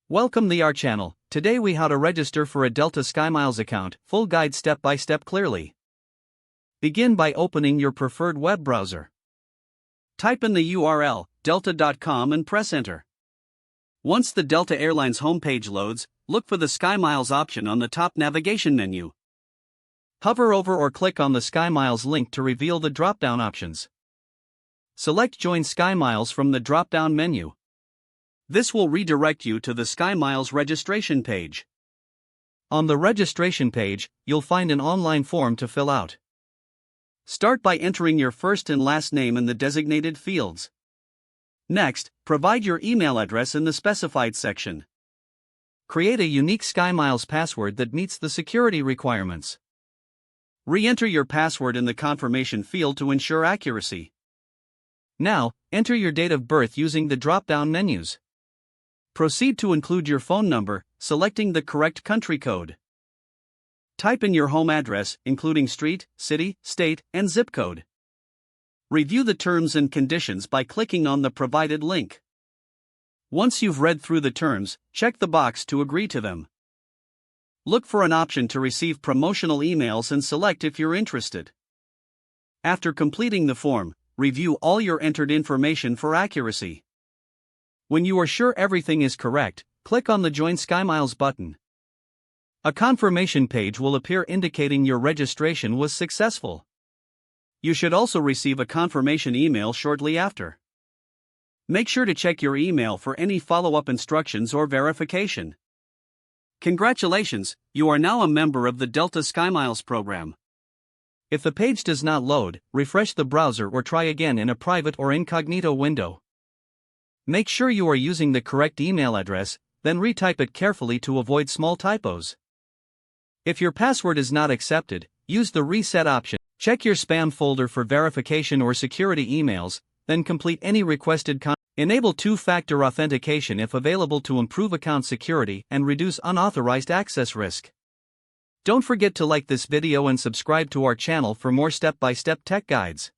Welcome to our channel. Today we how to register for a Delta SkyMiles account, full guide step by step clearly. Begin by opening your preferred web browser. Type in the URL, delta.com and press enter. Once the Delta Airlines homepage loads, look for the SkyMiles option on the top navigation menu. Hover over or click on the SkyMiles link to reveal the drop-down options. Select Join SkyMiles from the drop-down menu. This will redirect you to the SkyMiles registration page. On the registration page, you'll find an online form to fill out. Start by entering your first and last name in the designated fields. Next, provide your email address in the specified section. Create a unique SkyMiles password that meets the security requirements. Re-enter your password in the confirmation field to ensure accuracy. Now, enter your date of birth using the drop-down menus. Proceed to include your phone number, selecting the correct country code. Type in your home address, including street, city, state, and zip code. Review the terms and conditions by clicking on the provided link. Once you've read through the terms, check the box to agree to them. Look for an option to receive promotional emails and select if you're interested. After completing the form, review all your entered information for accuracy. When you are sure everything is correct, click on the Join SkyMiles button. A confirmation page will appear indicating your registration was successful. You should also receive a confirmation email shortly after. Make sure to check your email for any follow-up instructions or verification. Congratulations, you are now a member of the Delta SkyMiles program. If the page does not load, refresh the browser or try again in a private or incognito window. Make sure you are using the correct email address, then retype it carefully to avoid small typos. If your password is not accepted, use the reset option. Check your spam folder for verification or security emails, then complete any requested content. Enable two-factor authentication if available to improve account security and reduce unauthorized access risk. Don't forget to like this video and subscribe to our channel for more step-by-step tech guides.